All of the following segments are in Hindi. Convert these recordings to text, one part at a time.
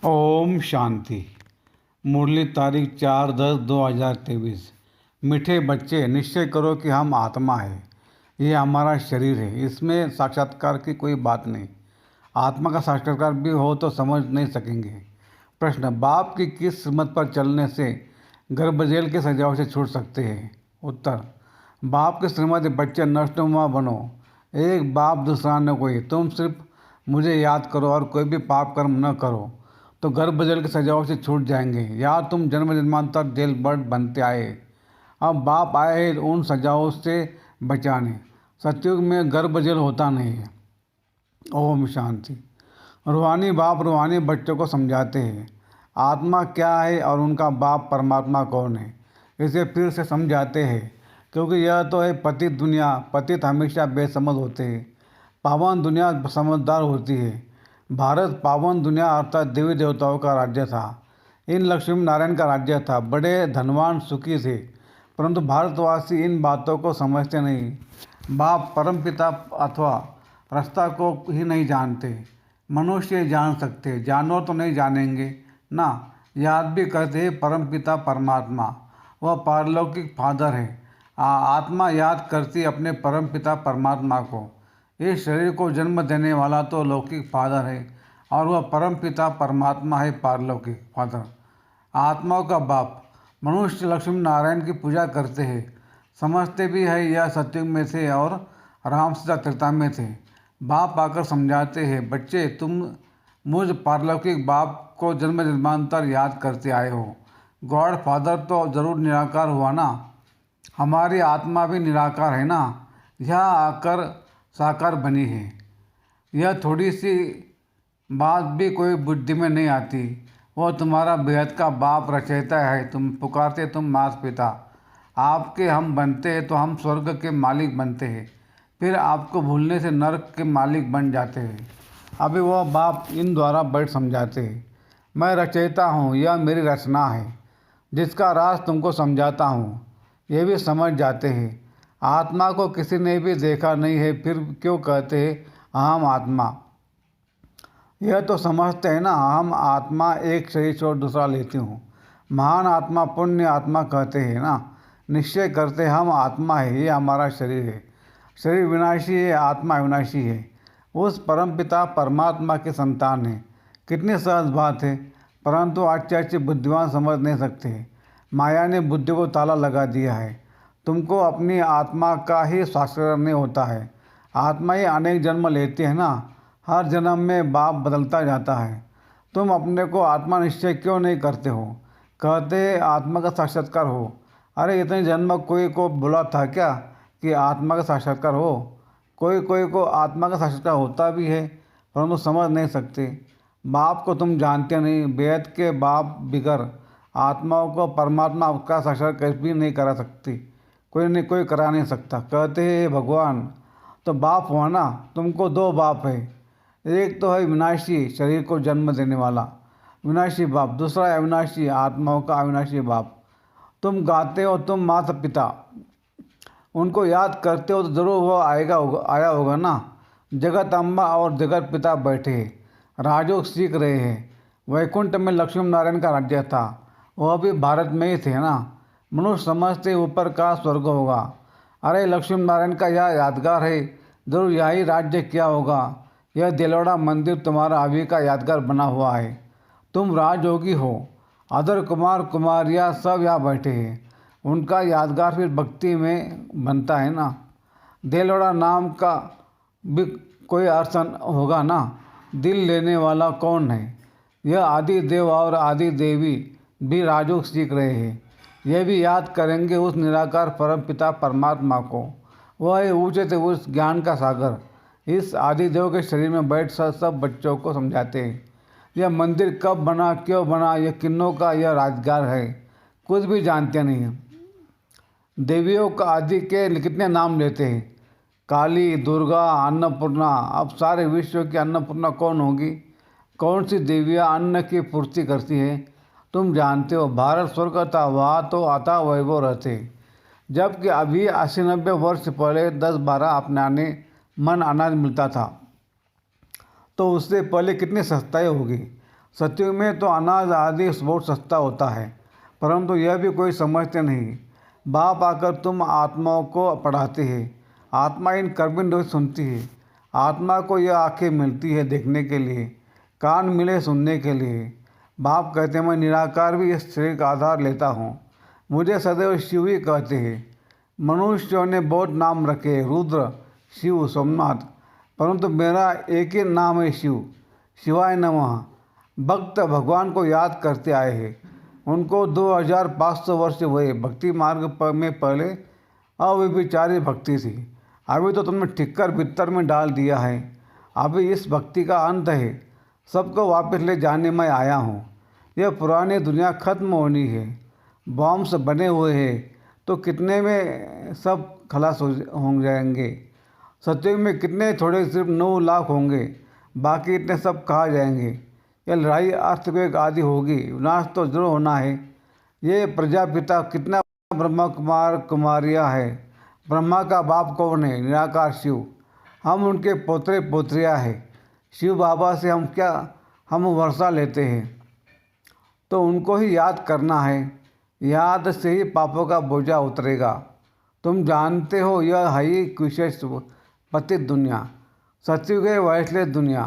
ओम शांति। मुरली तारीख 4/10/2023। मीठे बच्चे, निश्चय करो कि हम आत्मा है, ये हमारा शरीर है। इसमें साक्षात्कार की कोई बात नहीं। आत्मा का साक्षात्कार भी हो तो समझ नहीं सकेंगे। प्रश्न: बाप की किस श्रीमत पर चलने से गर्भजेल के सजाओं से छूट सकते हैं? उत्तर: बाप की श्रीमत बच्चे नष्टनुमा बनो, एक बाप दूसरा न कोई। तुम सिर्फ मुझे याद करो और कोई भी पाप कर्म न करो तो गर्भ जेल की सजाओं से छूट जाएंगे। या तुम जन्म जन्मांतर जेल बर्ड बनते आए, अब बाप आए हैं उन सजाओं से बचाने। सतयुग में गर्भ जेल होता नहीं है। ओम शांति। रूहानी बाप रूहानी बच्चों को समझाते हैं आत्मा क्या है और उनका बाप परमात्मा कौन है। इसे फिर से समझाते हैं क्योंकि यह तो है पतित दुनिया। पतित हमेशा बेसमझ होते हैं, पावन दुनिया समझदार होती है। भारत पावन दुनिया अर्थात देवी देवताओं का राज्य था। इन लक्ष्मी नारायण का राज्य था। बड़े धनवान सुखी थे, परंतु भारतवासी इन बातों को समझते नहीं। बाप परमपिता अथवा रास्ता को ही नहीं जानते। मनुष्य जान सकते, जानवर तो नहीं जानेंगे ना। याद भी करते हैं परमपिता परमात्मा, वह पारलौकिक फादर है। आत्मा याद करती अपने परमपिता परमात्मा को। इस शरीर को जन्म देने वाला तो लौकिक फादर है और वह परमपिता परमात्मा है, पारलौकिक फादर। आत्माओं का बाप मनुष्य लक्ष्मी नारायण की पूजा करते हैं, समझते भी है यह सतयुग में थे और राम सीता त्रेता में थे। बाप आकर समझाते हैं बच्चे, तुम मुझ पारलौकिक बाप को जन्म जन्मांतर याद करते आए हो। गॉड फादर तो जरूर निराकार हुआ ना, हमारी आत्मा भी निराकार है ना, यह आकर साकार बनी है। यह थोड़ी सी बात भी कोई बुद्धि में नहीं आती। वह तुम्हारा बेहद का बाप रचयिता है। तुम पुकारते, तुम माता पिता, आपके हम बनते हैं तो हम स्वर्ग के मालिक बनते हैं, फिर आपको भूलने से नरक के मालिक बन जाते हैं। अभी वह बाप इन द्वारा बैठ समझाते हैं, मैं रचयिता हूँ, यह मेरी रचना है, जिसका राज तुमको समझाता हूँ। ये भी समझ जाते हैं। आत्मा को किसी ने भी देखा नहीं है, फिर क्यों कहते हैं अहम आत्मा? यह तो समझते हैं ना, हम आत्मा एक शरीर छोड़ दूसरा लेती हूँ। महान आत्मा पुण्य आत्मा कहते हैं ना। निश्चय करते हम आत्मा है, ये हमारा शरीर है। शरीर विनाशी है, आत्मा विनाशी है। उस परमपिता परमात्मा के संतान है। कितनी सहज बात है, परंतु अच्छे बुद्धिमान समझ नहीं सकते। माया ने बुद्धि को ताला लगा दिया है। तुमको अपनी आत्मा का ही साक्षात्कार नहीं होता है। आत्मा ही अनेक जन्म लेती है ना, हर जन्म में बाप बदलता जाता है। तुम अपने को आत्मा निश्चय क्यों नहीं करते हो? कहते आत्मा का साक्षात्कार हो। अरे इतने जन्म कोई को बोला था क्या कि आत्मा का साक्षात्कार हो? कोई कोई को आत्मा का साक्षात्कार होता भी है, परंतु समझ नहीं सकते। बाप को तुम जानते नहीं। वेद के बाप बिगर आत्माओं को परमात्मा का साक्षात्कार कभी नहीं करा सकती। कोई करा नहीं सकता। कहते हैं भगवान तो बाप हुआ ना। तुमको दो बाप है, एक तो है विनाशी शरीर को जन्म देने वाला विनाशी बाप, दूसरा है अविनाशी आत्माओं का अविनाशी बाप। तुम गाते हो तुम माता पिता, उनको याद करते हो तो जरूर वो आया होगा ना। जगत अम्बा और जगत पिता बैठे राजयोग सीख रहे हैं। वैकुंठ में लक्ष्मी नारायण का राज्य था, वह भी भारत में ही थे ना। मनुष्य समझते ऊपर का स्वर्ग होगा। अरे लक्ष्मी नारायण का यह यादगार है, जरूर यही राज्य क्या होगा। यह दिलोड़ा मंदिर तुम्हारा अभी का यादगार बना हुआ है। तुम राजयोगी हो, अदर कुमार कुमारियाँ सब यहाँ बैठे हैं, उनका यादगार फिर भक्ति में बनता है ना। दिलोड़ा नाम का भी कोई अर्थ होगा ना। दिल लेने वाला कौन है? यह आदि देव और आदि देवी भी राजयोग सीख रहे हैं। यह भी याद करेंगे उस निराकार परम पिता परमात्मा को। वह है ऊंचे से उस ज्ञान का सागर। इस आदिदेव के शरीर में बैठ सब बच्चों को समझाते हैं यह मंदिर कब बना, क्यों बना, यह किन्नों का यह राजगार है, कुछ भी जानते नहीं हैं। देवियों का आदि के कितने नाम लेते हैं, काली, दुर्गा, अन्नपूर्णा। अब सारे विश्व की अन्नपूर्णा कौन होगी? कौन सी देवियाँ अन्न की पूर्ति करती है? तुम जानते हो भारत स्वर्ग था, वहाँ तो आता वैभव रहते। जबकि अभी 80-90 वर्ष पहले 10-12 अपनाने मन अनाज मिलता था, तो उससे पहले कितनी सस्ताई होगी। सत्युग में तो अनाज आदि बहुत सस्ता होता है, परंतु यह भी कोई समझते नहीं। बाप आकर तुम आत्माओं को पढ़ाते हैं, आत्मा इन कर्मकांडों सुनती है। आत्मा को यह आंखें मिलती है देखने के लिए, कान मिले सुनने के लिए। बाप कहते हैं मैं निराकार भी इस शरीर का आधार लेता हूँ। मुझे सदैव शिव ही कहते हैं। मनुष्यों ने बहुत नाम रखे, रुद्र, शिव, सोमनाथ, परंतु मेरा एक ही नाम है शिव, शिवाय नमः। भक्त भगवान को याद करते आए हैं। उनको 2500 वर्ष हुए। भक्ति मार्ग में पहले अव्यभिचारी भक्ति थी, अभी तो तुमने ठिक्कर बित्तर में डाल दिया है। अभी इस भक्ति का अंत है। सबको वापस ले जाने मैं आया हूँ। यह पुरानी दुनिया खत्म होनी है। बॉम्ब्स बने हुए हैं तो कितने में सब खलास हो जाएंगे। सत्युग में कितने, थोड़े सिर्फ 9 लाख होंगे, बाकी इतने सब कहाँ जाएंगे। यह लड़ाई अर्थक्वेक आदि होगी, विनाश तो जरूर होना है। ये प्रजापिता कितना ब्रह्मा कुमार कुमारियाँ है। ब्रह्मा का बाप कौन है? निराकार शिव। हम उनके पोतरे पोत्रियाँ हैं। शिव बाबा से हम वर्षा लेते हैं, तो उनको ही याद करना है। याद से ही पापों का बोझा उतरेगा। तुम जानते हो यह है ही विशेष पतित दुनिया। सत्युग है वैश्ले दुनिया।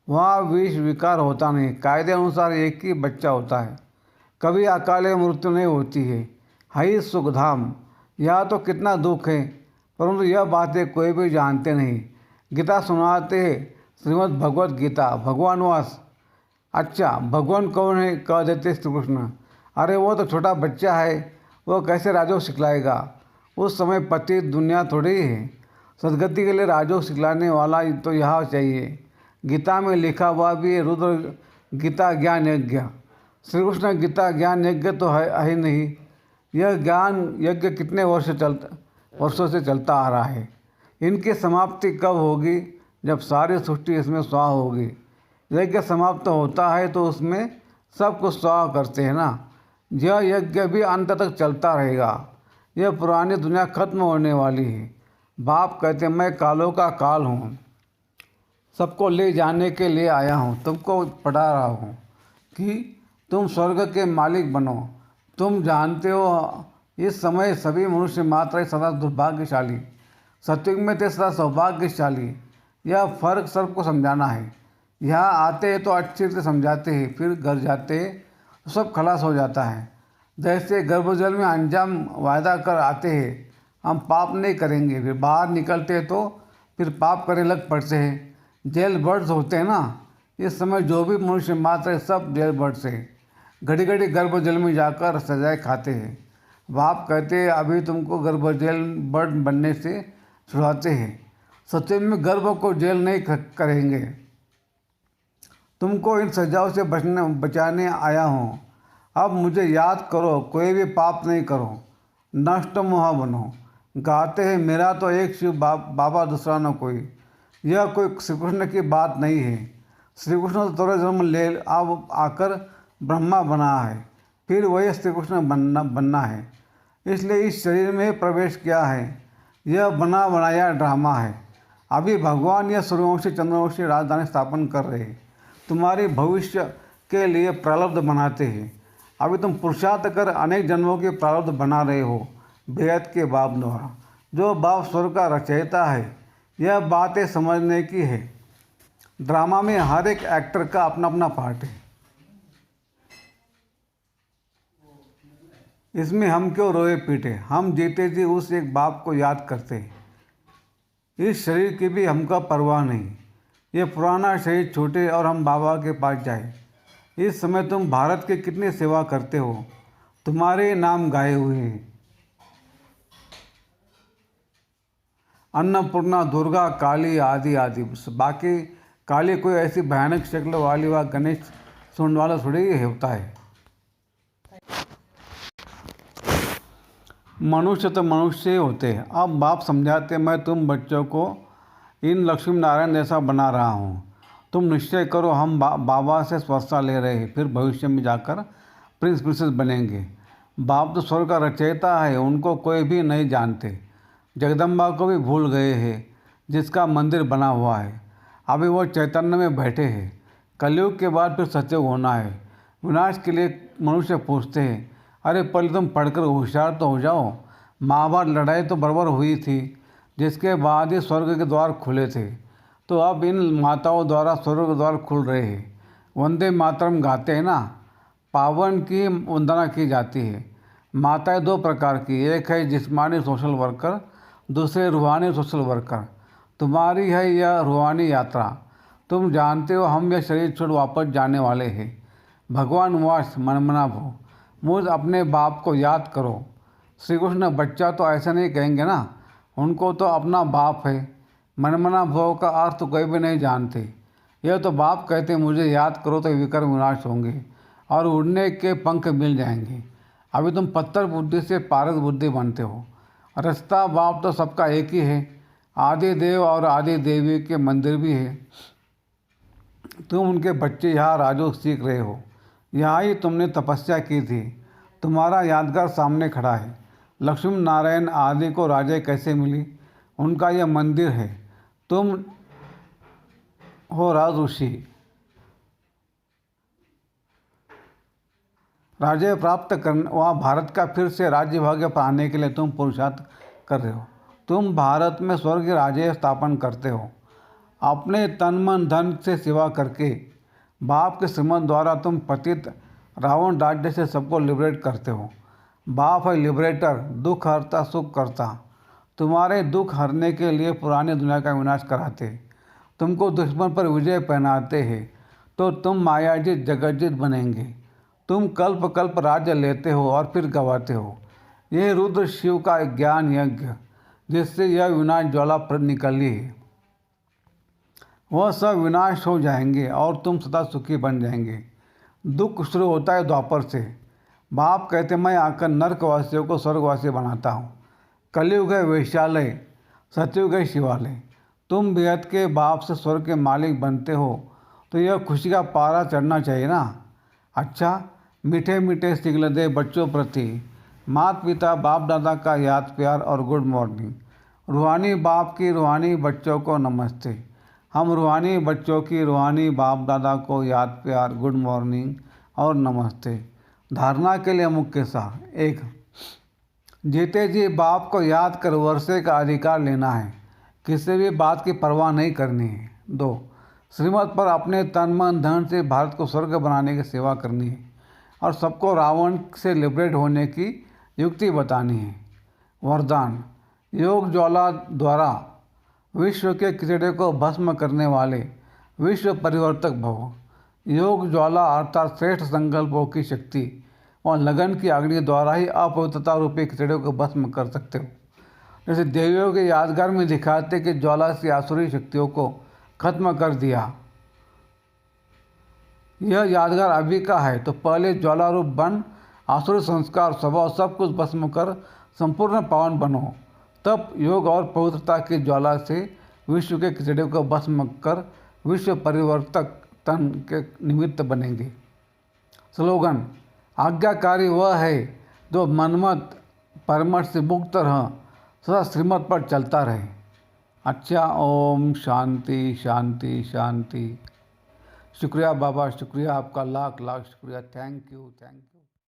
वहाँ विष विकार होता नहीं, कायदे अनुसार एक ही बच्चा होता है। कभी अकाले मृत्यु नहीं होती है ही सुखधाम। यहाँ तो कितना दुख है, परंतु यह बातें कोई भी जानते नहीं। गीता सुनाते हैं, श्रीमद् भगवत गीता, भगवानवास। अच्छा, भगवान कौन है? कह देते श्री कृष्ण। अरे वो तो छोटा बच्चा है, वो कैसे राजयोग सिखलाएगा? उस समय पति दुनिया थोड़ी है। सदगति के लिए राजयोग सिखलाने वाला तो यहाँ चाहिए। गीता में लिखा हुआ भी है, रुद्र गीता ज्ञान यज्ञ। श्री कृष्ण गीता ज्ञान यज्ञ तो है ही नहीं। यह ज्ञान यज्ञ कितने वर्षों से चलता आ रहा है। इनकी समाप्ति कब होगी? जब सारी सृष्टि इसमें स्वाहा होगी। यज्ञ समाप्त होता है तो उसमें सब कुछ स्वाहा करते हैं ना। यह यज्ञ भी अंत तक चलता रहेगा। यह पुरानी दुनिया खत्म होने वाली है। बाप कहते हैं मैं कालों का काल हूँ, सबको ले जाने के लिए आया हूँ। तुमको पढ़ा रहा हूँ कि तुम स्वर्ग के मालिक बनो। तुम जानते हो इस समय सभी मनुष्य मात्र सदा दुर्भाग्यशाली, सत्युग में थे सदा सौभाग्यशाली। यह फर्क सबको समझाना है। यहाँ आते हैं तो अच्छे से समझाते हैं, फिर घर जाते हैं तो सब खलास हो जाता है। जैसे गर्भजल में अंजाम वायदा कर आते हैं हम पाप नहीं करेंगे, फिर बाहर निकलते तो फिर पाप करने लग पड़ते हैं। जेल बर्ड्स होते हैं ना, इस समय जो भी मनुष्य मात्र है सब जेल बर्ड्स हैं। घड़ी घड़ी गर्भजल में जाकर सजाएं खाते हैं। बाप कहते हैं अभी तुमको गर्भजल बर्ड बनने से छुड़ाते हैं। सत्य में गर्भ को जेल नहीं करेंगे। तुमको इन सजाओं से बचाने आया हूँ। अब मुझे याद करो, कोई भी पाप नहीं करो, नष्ट मोह बनो। गाते हैं मेरा तो एक शिव बाबा दूसरा न कोई। यह कोई श्री कृष्ण की बात नहीं है। श्री कृष्ण तो थोड़ा जन्म ले अब आकर ब्रह्मा बना है, फिर वही श्री कृष्ण बनना है। इसलिए इस शरीर में प्रवेश किया है। यह बना बनाया ड्रामा है। अभी भगवान यह सूर्यवंशी चंद्रवंशी राजधानी स्थापन कर रहे हैं। तुम्हारे भविष्य के लिए प्रारब्ध बनाते हैं। अभी तुम पुरुषार्थ कर अनेक जन्मों के प्रारब्ध बना रहे हो बेहद के बाप द्वारा। जो बाप स्वर्ग का रचयिता है, यह बातें समझने की है। ड्रामा में हर एक एक्टर का अपना अपना पार्ट है। इसमें हम क्यों रोए पीटे? हम जीते जी उस एक बाप को याद करते हैं। इस शरीर की भी हमको परवाह नहीं। ये पुराना शरीर छूटे और हम बाबा के पास जाए। इस समय तुम भारत की कितनी सेवा करते हो, तुम्हारे नाम गाए हुए हैं। अन्नपूर्णा, दुर्गा, काली आदि आदि। बाकी काली कोई ऐसी भयानक शक्ल वाली व गणेश सुनने वाला थोड़ी ही होता है। मनुष्य तो मनुष्य ही होते हैं। अब बाप समझाते मैं तुम बच्चों को इन लक्ष्मी नारायण जैसा बना रहा हूँ। तुम निश्चय करो हम बाबा से स्वस्था ले रहे हैं, फिर भविष्य में जाकर प्रिंस प्रिंसेस बनेंगे। बाप तो स्वर्ग का रचयिता है, उनको कोई भी नहीं जानते। जगदम्बा को भी भूल गए हैं, जिसका मंदिर बना हुआ है। अभी वो चैतन्य में बैठे हैं। कलयुग के बाद फिर सतयुग होना है। विनाश के लिए मनुष्य पूछते हैं, अरे पहले तुम पढ़कर होशियार तो हो जाओ। महाभारत लड़ाई तो बराबर हुई थी, जिसके बाद ही स्वर्ग के द्वार खुले थे। तो अब इन माताओं द्वारा स्वर्ग के द्वार खुल रहे हैं। वंदे मातरम गाते हैं ना, पावन की वंदना की जाती है। माताएं दो प्रकार की, एक है जिस्मानी सोशल वर्कर, दूसरे रूहानी सोशल वर्कर। तुम्हारी है यह रूहानी यात्रा। तुम जानते हो हम यह शरीर छोड़ वापस जाने वाले हैं। भगवान वास मनमना भो, मुझ अपने बाप को याद करो। श्री कृष्ण बच्चा तो ऐसा नहीं कहेंगे ना, उनको तो अपना बाप है। मनमना भो का अर्थ कोई भी नहीं जानते। यह तो बाप कहते मुझे याद करो तो विकर्म विनाश होंगे और उड़ने के पंख मिल जाएंगे। अभी तुम पत्थर बुद्धि से पारस बुद्धि बनते हो। रास्ता बाप तो सबका एक ही है। आदि देव और आदि देवी के मंदिर भी है। तुम उनके बच्चे यहाँ राजयोग सीख रहे हो। यहाँ ही तुमने तपस्या की थी। तुम्हारा यादगार सामने खड़ा है। लक्ष्मी नारायण आदि को राजे कैसे मिली, उनका यह मंदिर है। तुम हो राज ऋषि। राज्य प्राप्त करने वहाँ भारत का फिर से राज्य भाग्य पाने के लिए तुम पुरुषार्थ कर रहे हो। तुम भारत में स्वर्ग राज्य स्थापन करते हो। अपने तन मन धन से सेवा करके बाप के श्रीमत द्वारा तुम पतित रावण राज्य से सबको लिबरेट करते हो। बाप है लिबरेटर, दुख हरता सुख करता। तुम्हारे दुख हरने के लिए पुरानी दुनिया का विनाश कराते, तुमको दुश्मन पर विजय पहनाते हैं, तो तुम मायाजित जगतजित बनेंगे। तुम कल्प कल्प राज्य लेते हो और फिर गवाते हो। यह रुद्र शिव का ज्ञान यज्ञ, जिससे यह विनाश ज्वाला निकली है, वह सब विनाश हो जाएंगे और तुम सदा सुखी बन जाएंगे। दुख शुरू होता है द्वापर से। बाप कहते मैं आकर नरकवासियों को स्वर्गवासी बनाता हूँ। कलयुग है वैश्यालय, सतयुग है शिवालय। तुम बेहद के बाप से स्वर्ग के मालिक बनते हो, तो यह खुशी का पारा चढ़ना चाहिए ना। अच्छा, मीठे मीठे सिगलदे बच्चों प्रति माता पिता बाप दादा का याद प्यार और गुड मॉर्निंग। रूहानी बाप की रूहानी बच्चों को नमस्ते। हम रूहानी बच्चों की रूहानी बाप दादा को याद प्यार गुड मॉर्निंग और नमस्ते। धारणा के लिए मुख्य सार: 1. जीते जी बाप को याद कर वर्षे का अधिकार लेना है, किसी भी बात की परवाह नहीं करनी है। 2. श्रीमत पर अपने तन मन धन से भारत को स्वर्ग बनाने की सेवा करनी है और सबको रावण से लिबरेट होने की युक्ति बतानी है। वरदान: योग ज्वाला द्वारा विश्व के कीचड़े को भस्म करने वाले विश्व परिवर्तक भव। योग ज्वाला अर्थात श्रेष्ठ संकल्पों की शक्ति और लगन की अग्नि द्वारा ही अपवित्रता रूपी कीचड़े को भस्म कर सकते हो। जैसे देवियों के यादगार में दिखाते कि ज्वाला से आसुरी शक्तियों को खत्म कर दिया। यह यादगार अभी का है, तो पहले ज्वाला रूप बन आसुरी संस्कार स्वभाव सब कुछ भस्म कर संपूर्ण पावन बनो। तब योग और पवित्रता की ज्वाला से विश्व के कीचड़े को भस्म कर विश्व परिवर्तक तन के निमित्त बनेंगे। स्लोगन: आज्ञाकारी वह है जो मनमत परमत से मुक्त रह, सदा श्रीमत पर चलता रहे। अच्छा, ओम शांति शांति शांति। शुक्रिया बाबा, शुक्रिया आपका, लाख लाख शुक्रिया। Thank you.